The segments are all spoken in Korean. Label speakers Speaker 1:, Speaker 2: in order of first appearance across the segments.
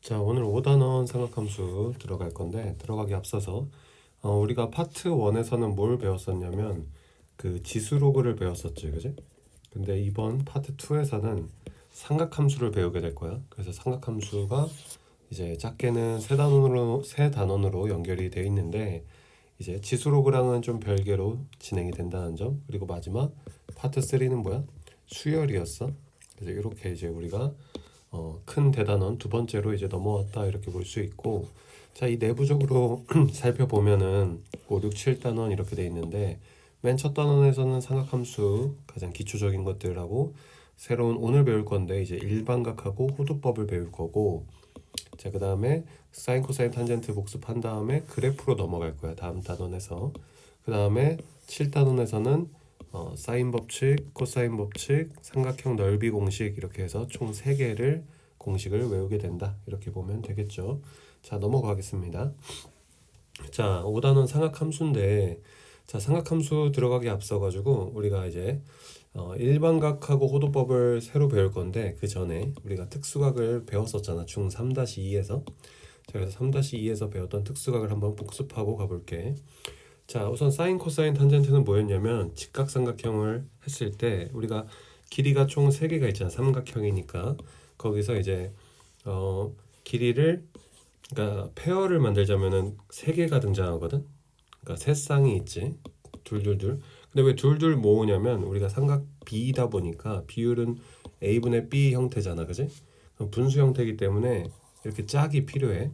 Speaker 1: 자, 오늘 5단원 삼각함수 들어갈 건데 들어가기 앞서서 우리가 파트 1에서는 뭘 배웠었냐면 그 지수로그를 배웠었지, 그지? 근데 이번 파트 2에서는 삼각함수를 배우게 될 거야. 그래서 삼각함수가 이제 작게는 세 단원으로 연결이 돼 있는데 이제 지수로그랑은 좀 별개로 진행이 된다는 점. 그리고 마지막 파트 3는 뭐야? 수열이었어. 그래서 이렇게 이제 우리가 큰 대단원 두 번째로 이제 넘어왔다 이렇게 볼 수 있고, 자, 이 내부적으로 살펴보면은 5, 6, 7단원 이렇게 돼 있는데 맨 첫 단원에서는 삼각함수 가장 기초적인 것들하고 새로운 오늘 배울 건데 이제 일반각하고 호두법을 배울 거고, 자, 그 다음에 사인 코사인 탄젠트 복습한 다음에 그래프로 넘어갈 거야 다음 단원에서. 그 다음에 7단원에서는 사인 법칙, 코사인 법칙, 삼각형 넓이 공식 이렇게 해서 총 3개를 공식을 외우게 된다 이렇게 보면 되겠죠. 자, 넘어가겠습니다. 자, 5단원 삼각함수인데, 자, 삼각함수 들어가기 앞서 가지고 우리가 이제 일반각하고 호도법을 새로 배울 건데 그 전에 우리가 특수각을 배웠었잖아, 중 3-2에서. 자, 그래서 3-2에서 배웠던 특수각을 한번 복습하고 가볼게. 자, 우선 사인 코사인 탄젠트는 뭐였냐면 직각삼각형을 했을 때 우리가 길이가 총 3개가 있잖아, 삼각형이니까. 거기서 이제 길이를, 그러니까 페어를 만들자면은 3개가 등장하거든. 그러니까 세 쌍이 있지, 둘둘둘. 근데 왜 둘둘 모으냐면 우리가 삼각 B이다 보니까 비율은 A분의 B 형태잖아, 그지? 그럼 분수 형태이기 때문에 이렇게 짝이 필요해.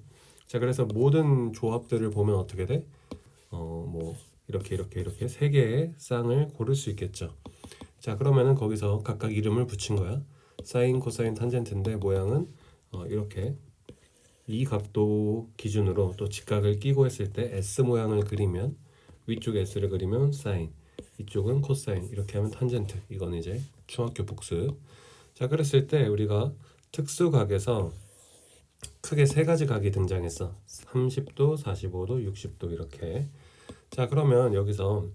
Speaker 1: 자, 그래서 모든 조합들을 보면 어떻게 돼? 뭐 이렇게 3개의 쌍을 고를 수 있겠죠. 자, 그러면은 거기서 각각 이름을 붙인 거야. 사인, 코사인, 탄젠트인데 모양은 이렇게 이 각도 기준으로 또 직각을 끼고 했을 때 S 모양을 그리면, 위쪽에 S를 그리면 사인, 이쪽은 코사인, 이렇게 하면 탄젠트. 이건 이제 중학교 복습. 자, 그랬을 때 우리가 특수각에서 크게 3가지 각이 등장했어. 30도, 45도, 60도 이렇게. 자, 그러면 여기서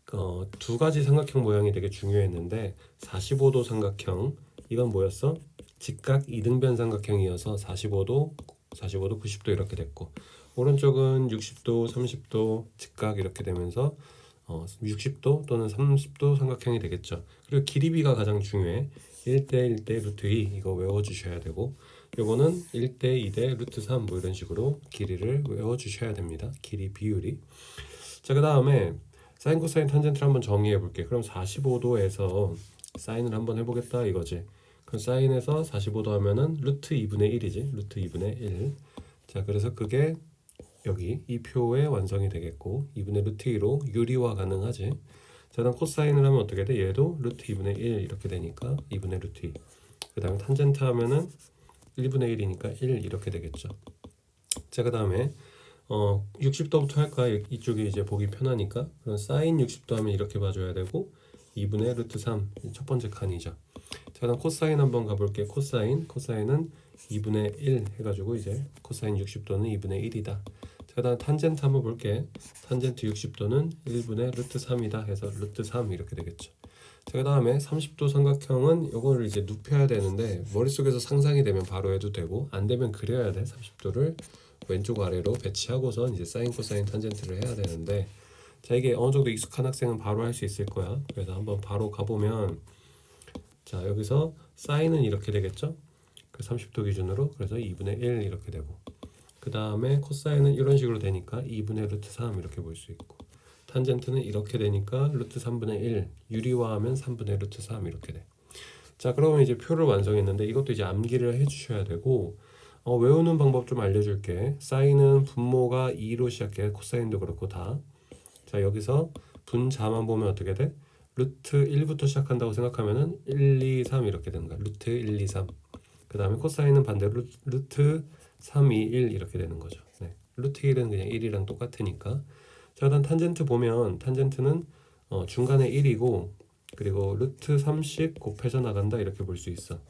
Speaker 1: 2가지 삼각형 모양이 되게 중요했는데 45도 삼각형, 이건 뭐였어? 직각 이등변 삼각형이어서 45도, 90도 이렇게 됐고, 오른쪽은 60도, 30도 직각 이렇게 되면서 60도 또는 30도 삼각형이 되겠죠. 그리고 길이비가 가장 중요해. 1대 1대 루트 2 이거 외워주셔야 되고, 요거는 1대 2대 루트 3 뭐 이런 식으로 길이를 외워주셔야 됩니다. 길이 비율이. 자, 그 다음에 사인 코사인 탄젠트를 한번 정의해 볼게. 그럼 45도에서 사인을 한번 해보겠다 이거지. 그럼 사인에서 45도 하면은 루트 2분의 1이지. 루트 2분의 1. 자, 그래서 그게 여기 이 표의 완성이 되겠고, 2분의 루트 2로 유리화 가능하지. 자, 그다음 코사인을 하면 어떻게 돼? 얘도 루트 2분의 1 이렇게 되니까 2분의 루트 2. 그 다음에 탄젠트 하면은 1분의 1이니까 1 이렇게 되겠죠. 자, 그 다음에 60도부터 할까? 이쪽이 이제 보기 편하니까. 그럼 사인 60도 하면 이렇게 봐줘야 되고, 2분의 루트 3 첫 번째 칸이죠. 자, 그럼 코사인 한번 가볼게. 코사인은 2분의 1 해가지고 이제 코사인 60도는 2분의 1이다. 자, 그다음 탄젠트 한번 볼게. 탄젠트 60도는 1분의 루트 3이다 해서 루트 3 이렇게 되겠죠. 자, 그 다음에 30도 삼각형은 이거를 이제 눕혀야 되는데 머릿속에서 상상이 되면 바로 해도 되고, 안 되면 그려야 돼. 30도를 왼쪽 아래로 배치하고선 이제 사인 코사인 탄젠트를 해야 되는데, 자, 이게 어느 정도 익숙한 학생은 바로 할 수 있을 거야. 그래서 한번 바로 가보면, 자, 여기서 사인은 이렇게 되겠죠. 그 30도 기준으로. 그래서 2분의 1 이렇게 되고, 그 다음에 코사인은 이런 식으로 되니까 2분의 루트 3 이렇게 볼 수 있고, 탄젠트는 이렇게 되니까 루트 3분의 1, 유리화하면 3분의 루트 3 이렇게 돼. 자, 그러면 이제 표를 완성했는데 이것도 이제 암기를 해주셔야 되고, 외우는 방법 좀 알려줄게. 사인은 분모가 2로 시작해. 코사인도 그렇고 다. 자, 여기서 분자만 보면 어떻게 돼? 루트 1부터 시작한다고 생각하면은 1, 2, 3 이렇게 되는 거야. 루트 1, 2, 3. 그 다음에 코사인은 반대로 루트 3, 2, 1 이렇게 되는 거죠. 네. 루트 1은 그냥 1이랑 똑같으니까. 자, 일단 탄젠트 보면 탄젠트는 중간에 1이고, 그리고 루트 3씩 곱해져 나간다 이렇게 볼 수 있어.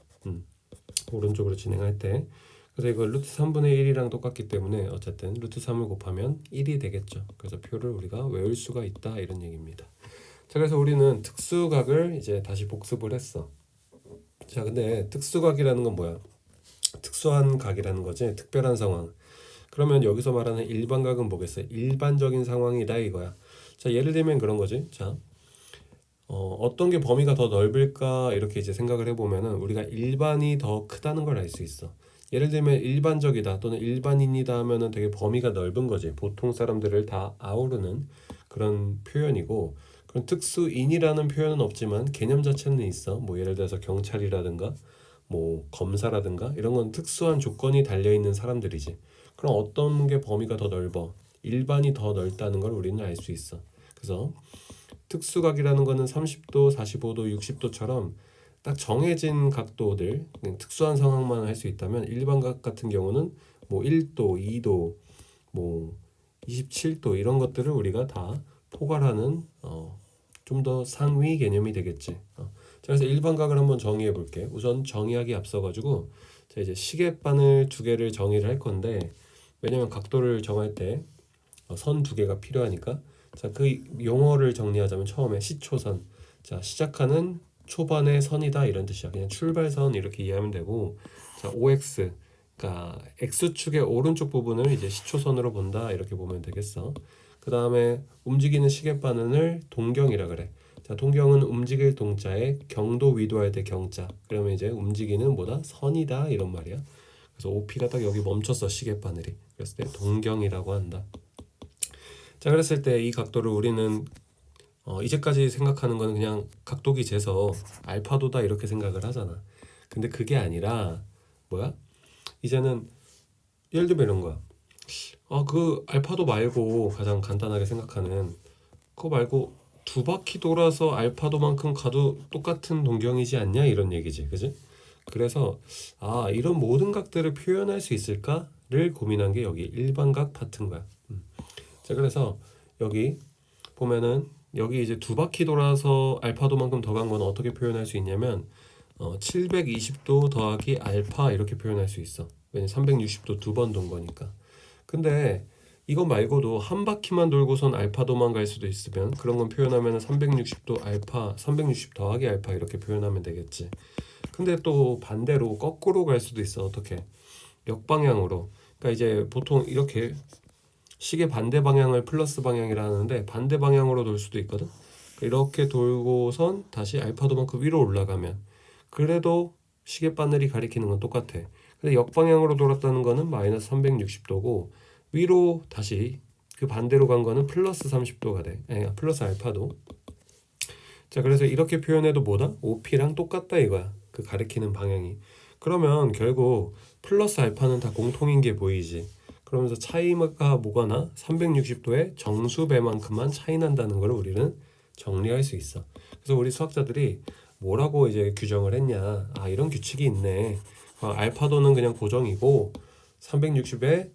Speaker 1: 오른쪽으로 진행할 때. 그래서 이거 루트 3분의 1이랑 똑같기 때문에 어쨌든 루트 3을 곱하면 1이 되겠죠. 그래서 표를 우리가 외울 수가 있다 이런 얘기입니다. 자, 그래서 우리는 특수각을 이제 다시 복습을 했어. 자, 근데 특수각이라는 건 뭐야? 특수한 각이라는 거지. 특별한 상황. 그러면 여기서 말하는 일반각은 뭐겠어요? 일반적인 상황이다 이거야. 자, 예를 들면 그런 거지. 자, 어떤 게 범위가 더 넓을까 이렇게 이제 생각을 해보면은 우리가 일반이 더 크다는 걸 알 수 있어. 예를 들면 일반적이다 또는 일반인이다 하면은 되게 범위가 넓은 거지. 보통 사람들을 다 아우르는 그런 표현이고, 그런 특수인이라는 표현은 없지만 개념 자체는 있어. 뭐 예를 들어서 경찰이라든가 뭐 검사라든가 이런 건 특수한 조건이 달려 있는 사람들이지. 그럼 어떤 게 범위가 더 넓어? 일반이 더 넓다는 걸 우리는 알 수 있어. 그래서 특수각이라는 거는 30도, 45도, 60도처럼 딱 정해진 각도들, 그냥 특수한 상황만 할 수 있다면 일반각 같은 경우는 뭐 1도, 2도, 뭐 27도 이런 것들을 우리가 다 포괄하는 좀 더 상위 개념이 되겠지. 자, 그래서 일반각을 한번 정의해 볼게. 우선 정의하기 앞서 가지고 자, 이제 시계바늘 두 개를 정의를 할 건데, 왜냐면 각도를 정할 때 선 두 개가 필요하니까. 자, 그 용어를 정리하자면 처음에 시초선. 자, 시작하는 초반의 선이다 이런 뜻이야. 그냥 출발선 이렇게 이해하면 되고, 자, OX. 그러니까 X축의 오른쪽 부분을 이제 시초선으로 본다 이렇게 보면 되겠어. 그 다음에 움직이는 시계바늘을 동경이라 그래. 자, 동경은 움직일 동자에 경도 위도할 때 경자. 그러면 이제 움직이는 뭐다? 선이다 이런 말이야. 그래서 OP가 딱 여기 멈췄어 시계바늘이. 그랬을 때 동경이라고 한다. 자, 그랬을 때 이 각도를 우리는 이제까지 생각하는 거는 그냥 각도기 재서 알파도다 이렇게 생각을 하잖아. 근데 그게 아니라 뭐야? 이제는 예를 들면 이런 거야. 그 알파도 말고 가장 간단하게 생각하는 그거 말고 두 바퀴 돌아서 알파도만큼 가도 똑같은 동경이지 않냐 이런 얘기지, 그지? 그래서 이런 모든 각들을 표현할 수 있을까를 고민한 게 여기 일반각 파트인 거야. 자, 그래서 여기 보면은 여기 이제 두 바퀴 돌아서 알파도만큼 더 간 건 어떻게 표현할 수 있냐면 720도 더하기 알파 이렇게 표현할 수 있어. 왜냐면 360도 두 번 돈 거니까. 근데 이거 말고도 한 바퀴만 돌고선 알파도만 갈 수도 있으면 그런 건 표현하면 360도 알파, 360 더하기 알파 이렇게 표현하면 되겠지. 근데 또 반대로 거꾸로 갈 수도 있어. 어떻게? 역방향으로. 그러니까 이제 보통 이렇게 시계 반대 방향을 플러스 방향이라 하는데 반대 방향으로 돌 수도 있거든. 이렇게 돌고선 다시 알파도만큼 위로 올라가면 그래도 시계 바늘이 가리키는 건 똑같아. 근데 역방향으로 돌았다는 거는 마이너스 360도고 위로 다시 그 반대로 간 거는 플러스 30도가 돼. 플러스 알파도. 자, 그래서 이렇게 표현해도 뭐다? OP랑 똑같다 이거야. 그 가리키는 방향이. 그러면 결국 플러스 알파는 다 공통인 게 보이지. 그러면서 차이가 뭐가 나? 360도의 정수배만큼만 차이 난다는 걸 우리는 정리할 수 있어. 그래서 우리 수학자들이 뭐라고 이제 규정을 했냐? 이런 규칙이 있네. 알파도는 그냥 고정이고 360에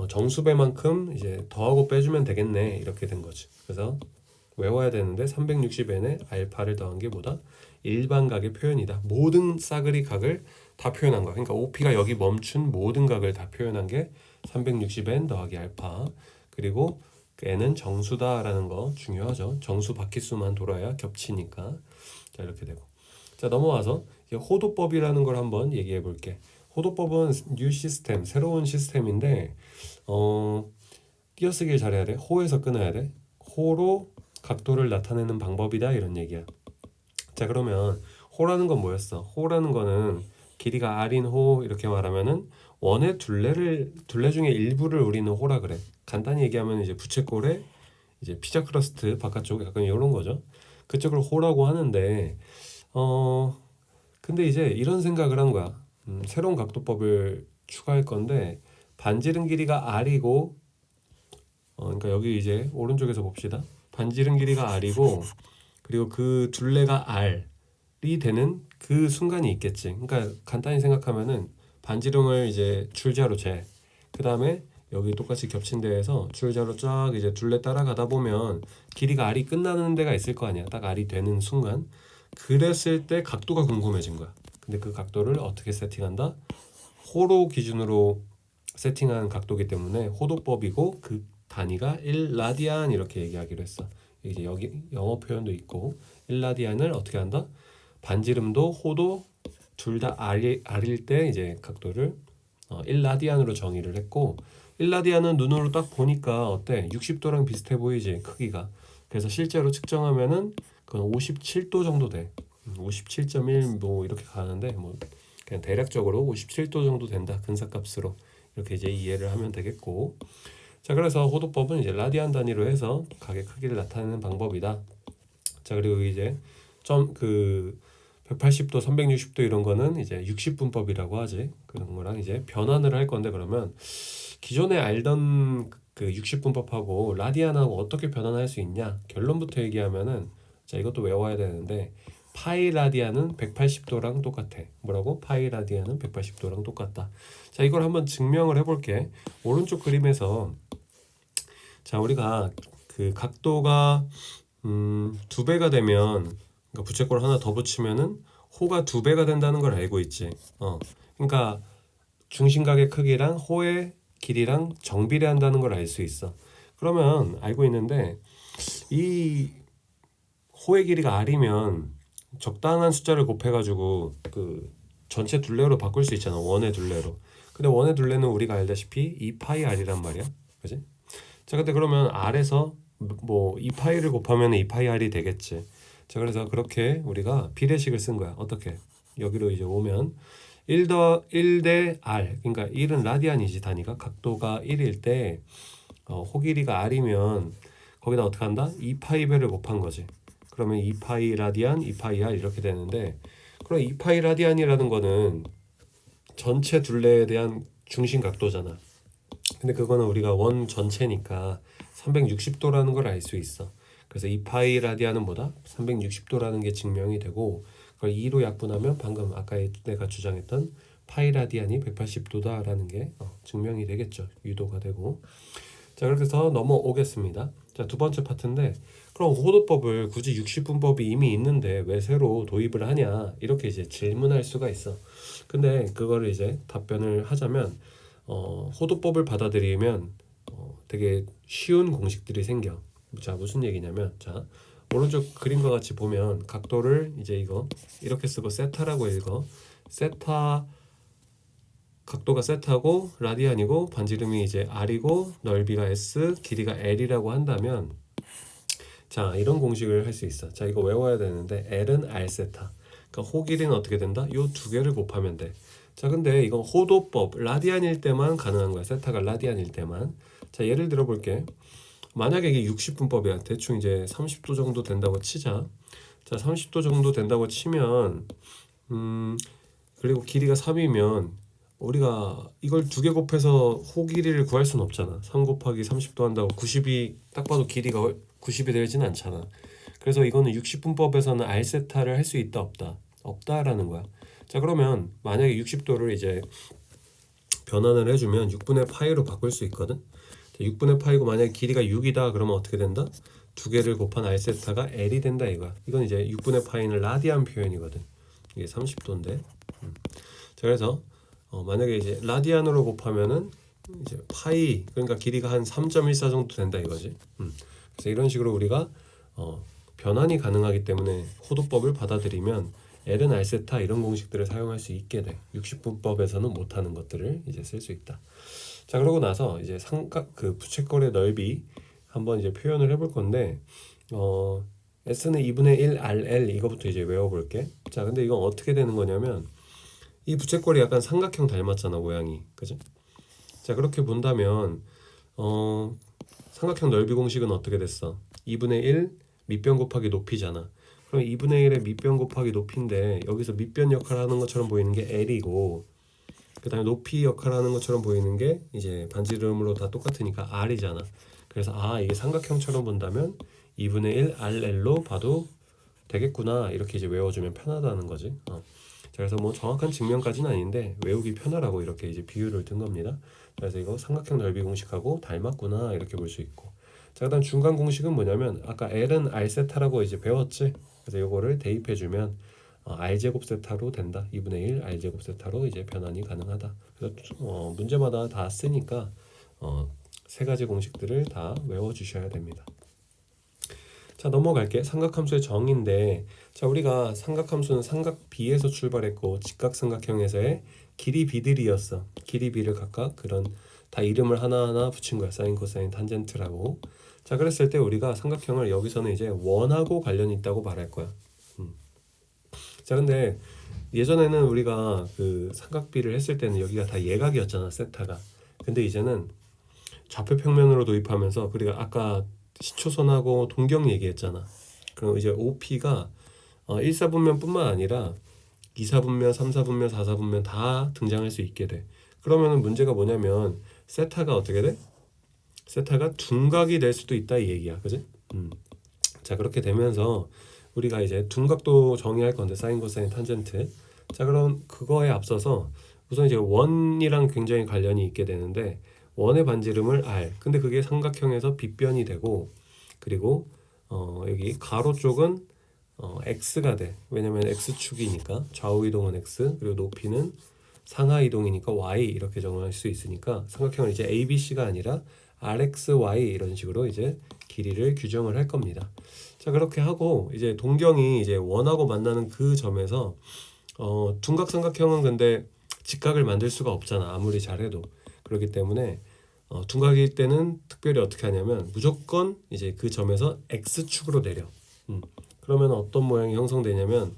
Speaker 1: 정수배만큼 이제 더하고 빼주면 되겠네. 이렇게 된 거지. 그래서 외워야 되는데 360n에 알파를 더한 게 뭐다? 일반각의 표현이다. 모든 싸그리 각을 다 표현한 거야. 그러니까 OP가 여기 멈춘 모든 각을 다 표현한 게 360n 더하기 알파. 그리고 n은 정수다라는 거 중요하죠. 정수 바퀴수만 돌아야 겹치니까. 자, 이렇게 되고. 자, 넘어와서 이제 호도법이라는 걸 한번 얘기해 볼게. 호도법은 뉴 시스템, 새로운 시스템인데 띄어쓰기를 잘해야 돼. 호에서 끊어야 돼. 호로 각도를 나타내는 방법이다 이런 얘기야. 자, 그러면 호라는 건 뭐였어? 호라는 거는 길이가 r인 호 이렇게 말하면은 원의 둘레 중에 일부를 우리는 호라 그래. 간단히 얘기하면 이제 부채꼴에 이제 피자 크러스트 바깥쪽 약간 이런 거죠. 그쪽을 호라고 하는데 근데 이제 이런 생각을 한 거야. 새로운 각도법을 추가할 건데 반지름 길이가 r이고 그러니까 여기 이제 오른쪽에서 봅시다. 반지름 길이가 r이고 그리고 그 둘레가 r이 되는 그 순간이 있겠지. 그러니까 간단히 생각하면은 반지름을 이제 줄자로 재. 그 다음에 여기 똑같이 겹친 데에서 줄자로 쫙 이제 둘레 따라가다 보면 길이가 r이 끝나는 데가 있을 거 아니야. 딱 r이 되는 순간. 그랬을 때 각도가 궁금해진 거야. 근데 그 각도를 어떻게 세팅한다? 호로 기준으로 세팅한 각도기 때문에 호도법이고 그 단위가 1라디안 이렇게 얘기하기로 했어. 이제 여기 영어 표현도 있고 1라디안을 어떻게 한다? 반지름도 호도 둘 다 R일 때 이제 각도를 1라디안으로 정의를 했고 1라디안은 눈으로 딱 보니까 어때? 60도랑 비슷해 보이지 크기가. 그래서 실제로 측정하면은 그건 57도 정도 돼. 57.1 뭐 이렇게 가는데 뭐 그냥 대략적으로 57도 정도 된다. 근사값으로 이렇게 이제 이해를 하면 되겠고. 자, 그래서 호도법은 이제 라디안 단위로 해서 각의 크기를 나타내는 방법이다. 자, 그리고 이제 좀 180도, 360도 이런 거는 이제 60분법이라고 하지. 그런 거랑 이제 변환을 할 건데 그러면 기존에 알던 그 60분법하고 라디안하고 어떻게 변환할 수 있냐? 결론부터 얘기하면은 자, 이것도 외워야 되는데 파이 라디안은 180도랑 똑같아. 뭐라고? 파이 라디안은 180도랑 똑같다. 자, 이걸 한번 증명을 해볼게. 오른쪽 그림에서 자, 우리가 그 각도가 2배가 되면 그러니까 부채꼴 하나 더 붙이면은 호가 2배가 된다는 걸 알고 있지. 그러니까 중심각의 크기랑 호의 길이랑 정비례한다는 걸 알 수 있어. 그러면 알고 있는데 이 호의 길이가 r이면 적당한 숫자를 곱해가지고 그 전체 둘레로 바꿀 수 있잖아. 원의 둘레로. 근데 원의 둘레는 우리가 알다시피 2파이 r이란 말이야. 그지? 자, 근데 그러면 r에서 뭐 2파이를 곱하면 2파이 r이 되겠지. 자, 그래서 그렇게 우리가 비례식을 쓴 거야. 어떻게? 여기로 이제 오면 1대 r, 그러니까 1은 라디안이지 단위가. 각도가 1일 때 호 길이가 r이면 거기다 어떻게 한다? 2파이 배를 곱한 거지. 그러면 2파이 라디안, 2파이 r 이렇게 되는데 그럼 2파이 라디안이라는 거는 전체 둘레에 대한 중심 각도잖아. 근데 그거는 우리가 원 전체니까 360도라는 걸 알 수 있어. 그래서 2파이 라디안은 뭐다? 360도라는 게 증명이 되고 그걸 2로 약분하면 방금 아까 내가 주장했던 파이 라디안이 180도다라는 게 증명이 되겠죠. 유도가 되고. 자, 그렇게 해서 넘어오겠습니다. 자, 두 번째 파트인데 그럼 호도법을 굳이 60분법이 이미 있는데 왜 새로 도입을 하냐 이렇게 이제 질문할 수가 있어. 근데 그거를 이제 답변을 하자면 호도법을 받아들이면 되게 쉬운 공식들이 생겨. 자, 무슨 얘기냐면 자, 오른쪽 그림과 같이 보면 각도를 이제 이거 이렇게 쓰고 세타라고 읽어. 세타 각도가 세타고 라디안이고 반지름이 이제 r이고 넓이가 s, 길이가 l이라고 한다면 자, 이런 공식을 할 수 있어. 자, 이거 외워야 되는데 L은 R 세타. 그러니까 호 길이는 어떻게 된다? 요 두 개를 곱하면 돼. 자, 근데 이건 호도법 라디안일 때만 가능한 거야. 세타가 라디안일 때만. 자, 예를 들어 볼게. 만약에 이게 60분법이야. 대충 이제 30도 정도 된다고 치자. 자, 30도 정도 된다고 치면 그리고 길이가 3이면 우리가 이걸 두 개 곱해서 호 길이를 구할 수는 없잖아. 3 곱하기 30도 한다고 90이 딱 봐도 길이가 90이 되진 않잖아. 그래서 이거는 60분법에서는 R 세타를 할 수 있다 없다? 없다라는 거야. 자, 그러면 만약에 60도를 이제 변환을 해주면 6분의 파이로 바꿀 수 있거든. 6분의 파이고 만약에 길이가 6이다 그러면 어떻게 된다? 두 개를 곱한 R 세타가 L이 된다 이거야. 이건 이제 6분의 파이는 라디안 표현이거든. 이게 30도인데. 자, 그래서 만약에 이제 라디안으로 곱하면은 이제 파이 그러니까 길이가 한 3.14 정도 된다 이거지. 그래서 이런 식으로 우리가 변환이 가능하기 때문에 호도법을 받아들이면 L은 R 세타 이런 공식들을 사용할 수 있게 돼. 60분법에서는 못하는 것들을 이제 쓸 수 있다. 자, 그러고 나서 이제 삼각 그 부채꼴의 넓이 한번 이제 표현을 해볼 건데 S는 2분의 1 RL 이거부터 이제 외워볼게. 자, 근데 이건 어떻게 되는 거냐면 이 부채꼴이 약간 삼각형 닮았잖아 모양이, 그죠? 자, 그렇게 본다면 삼각형 넓이 공식은 어떻게 됐어? 2분의 1 밑변 곱하기 높이잖아. 그럼 2분의 1의 밑변 곱하기 높이인데 여기서 밑변 역할을 하는 것처럼 보이는 게 L이고 그 다음에 높이 역할을 하는 것처럼 보이는 게 이제 반지름으로 다 똑같으니까 R이잖아. 그래서 이게 삼각형처럼 본다면 2분의 1 RL로 봐도 되겠구나 이렇게 이제 외워주면 편하다는 거지. 자, 그래서 뭐 정확한 증명까지는 아닌데 외우기 편하라고 이렇게 이제 비유를 든 겁니다. 그래서 이거 삼각형 넓이 공식하고 닮았구나 이렇게 볼 수 있고. 자, 그다음 중간 공식은 뭐냐면 아까 L은 R 세타라고 이제 배웠지. 그래서 이거를 대입해주면 R 제곱 세타로 된다. 2분의 1 R 제곱 세타로 이제 변환이 가능하다. 그래서 문제마다 다 쓰니까 세 가지 공식들을 다 외워주셔야 됩니다. 자, 넘어갈게. 삼각함수의 정의인데, 자, 우리가 삼각함수는 삼각 B에서 출발했고 직각삼각형에서의 길이 B들이었어. 길이 B를 각각 그런 다 이름을 하나하나 붙인 거야. 사인, 코사인, 탄젠트라고. 자, 그랬을 때 우리가 삼각형을 여기서는 이제 원하고 관련이 있다고 말할 거야. 자, 근데 예전에는 우리가 그 삼각 B를 했을 때는 여기가 다 예각이었잖아, 세타가. 근데 이제는 좌표 평면으로 도입하면서, 그리고 아까 시초선하고 동경 얘기했잖아. 그럼 이제 OP가 1사분면뿐만 아니라 2사분면, 3사분면, 4사분면 다 등장할 수 있게 돼. 그러면 문제가 뭐냐면 세타가 어떻게 돼? 세타가 둔각이 될 수도 있다 이 얘기야, 그지? 자, 그렇게 되면서 우리가 이제 둔각도 정의할 건데, 사인, 코사인, 탄젠트. 자, 그럼 그거에 앞서서 우선 이제 원이랑 굉장히 관련이 있게 되는데, 원의 반지름을 R. 근데 그게 삼각형에서 빗변이 되고, 그리고 여기 가로 쪽은 x가 돼. 왜냐면 x축이니까 좌우 이동은 x, 그리고 높이는 상하 이동이니까 y 이렇게 정할 수 있으니까 삼각형을 이제 ABC가 아니라 RXY 이런 식으로 이제 길이를 규정을 할 겁니다. 자, 그렇게 하고 이제 동경이 이제 원하고 만나는 그 점에서 둔각 삼각형은 근데 직각을 만들 수가 없잖아, 아무리 잘해도. 그렇기 때문에 둔각일 때는 특별히 어떻게 하냐면 무조건 이제 그 점에서 x축으로 내려. 그러면 어떤 모양이 형성되냐면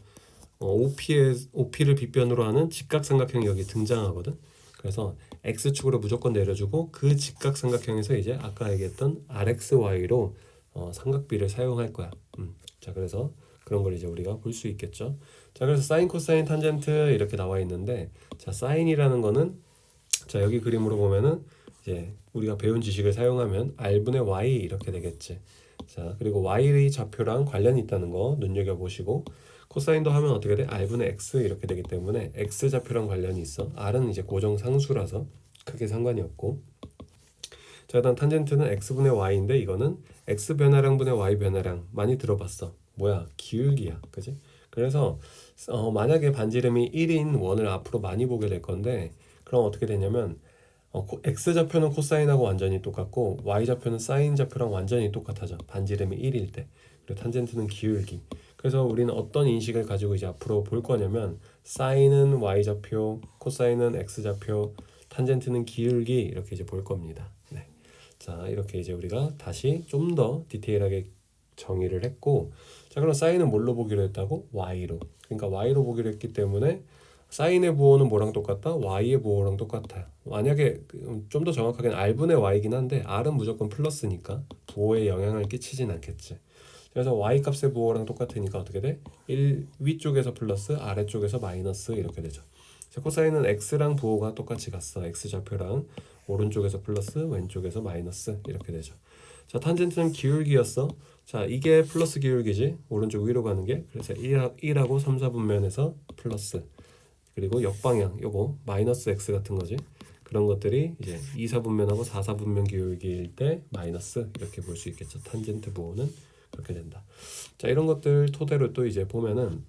Speaker 1: OP를 빗변으로 하는 직각삼각형이 여기 등장하거든. 그래서 x축으로 무조건 내려주고 그 직각삼각형에서 이제 아까 얘기했던 RXY로 삼각비를 사용할 거야. 자, 그래서 그런 걸 이제 우리가 볼 수 있겠죠. 자, 그래서 사인, 코사인, 탄젠트 이렇게 나와 있는데, 자, 사인이라는 거는, 자, 여기 그림으로 보면은 이제 우리가 배운 지식을 사용하면 R분의 Y 이렇게 되겠지. 자, 그리고 Y의 좌표랑 관련이 있다는 거 눈여겨보시고, 코사인도 하면 어떻게 돼? R분의 X 이렇게 되기 때문에 X 좌표랑 관련이 있어. R은 이제 고정상수라서 크게 상관이 없고, 자, 일단 탄젠트는 X분의 Y인데 이거는 X 변화량분의 Y 변화량. 많이 들어봤어. 뭐야? 기울기야, 그지? 그래서 만약에 반지름이 1인 원을 앞으로 많이 보게 될 건데, 그럼 어떻게 되냐면 X좌표는 코사인하고 완전히 똑같고 Y좌표는 사인 좌표랑 완전히 똑같아져, 반지름이 1일 때. 그리고 탄젠트는 기울기. 그래서 우리는 어떤 인식을 가지고 이제 앞으로 볼 거냐면, 사인은 Y좌표, 코사인은 X좌표, 탄젠트는 기울기, 이렇게 이제 볼 겁니다. 네. 자, 이렇게 이제 우리가 다시 좀 더 디테일하게 정의를 했고, 자, 그럼 사인은 뭘로 보기로 했다고? Y로. 그러니까 Y로 보기로 했기 때문에 사인의 부호는 뭐랑 똑같다? Y의 부호랑 똑같아요. 만약에 좀 더 정확하게는 R분의 Y이긴 한데 R은 무조건 플러스니까 부호에 영향을 끼치진 않겠지. 그래서 Y 값의 부호랑 똑같으니까 어떻게 돼? 1 위쪽에서 플러스, 아래쪽에서 마이너스 이렇게 되죠. 자, 코사인은 X랑 부호가 똑같이 갔어. X좌표랑 오른쪽에서 플러스, 왼쪽에서 마이너스 이렇게 되죠. 자, 탄젠트는 기울기였어. 자, 이게 플러스 기울기지, 오른쪽 위로 가는 게. 그래서 1하고 3, 4분면에서 플러스, 그리고 역방향 요거 마이너스 x 같은 거지. 그런 것들이 이제 2, 4분면하고 4, 4분면 기울기일 때 마이너스 이렇게 볼 수 있겠죠. 탄젠트 부호는 그렇게 된다. 자, 이런 것들 토대로 또 이제 보면은,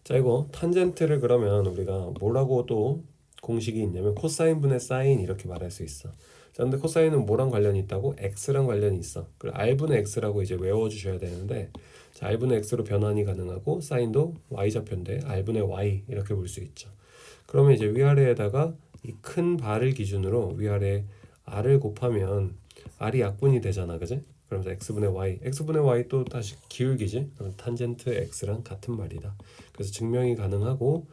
Speaker 1: 자, 이거 탄젠트를 그러면 우리가 뭐라고 또 공식이 있냐면 코사인 분의 사인 이렇게 말할 수 있어. 자, 근데 코사인은 뭐랑 관련이 있다고? x랑 관련이 있어. 그리고 r분의 x라고 이제 외워주셔야 되는데, 자, r분의 x로 변환이 가능하고 사인도 y좌표인데 r분의 y 이렇게 볼 수 있죠. 그러면 이제 위아래에다가 이 큰 바를 기준으로 위아래 r을 곱하면 r이 약분이 되잖아, 그지? 그러면서 x분의 y 또 다시 기울기지? 그럼 탄젠트 x랑 같은 말이다. 그래서 증명이 가능하고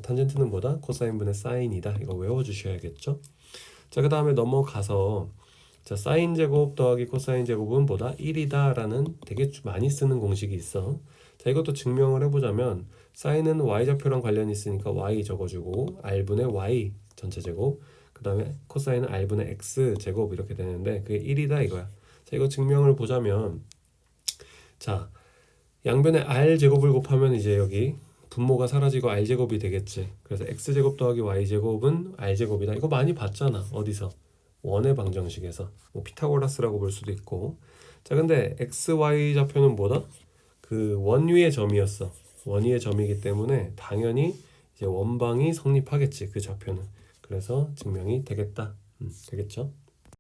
Speaker 1: 탄젠트는 뭐다? 코사인분의 사인이다. 이거 외워주셔야겠죠? 자, 그 다음에 넘어가서, 자, 사인 제곱 더하기 코사인 제곱은 뭐다? 1이다 라는 되게 많이 쓰는 공식이 있어. 자, 이것도 증명을 해보자면 사인은 y좌표랑 관련이 있으니까 y 적어주고 r분의 y 전체 제곱, 그 다음에 코사인은 r분의 x 제곱 이렇게 되는데 그게 1이다 이거야. 자, 이거 증명을 보자면, 자, 양변에 r제곱을 곱하면 이제 여기 분모가 사라지고 r제곱이 되겠지. 그래서 x제곱 더하기 y제곱은 r제곱이다. 이거 많이 봤잖아. 어디서? 원의 방정식에서. 뭐 피타고라스라고 볼 수도 있고. 자, 근데 xy 좌표는 뭐다? 그 원 위의 점이었어. 원 위의 점이기 때문에 당연히 이제 원방이 성립하겠지, 그 좌표는. 그래서 증명이 되겠다. 되겠죠?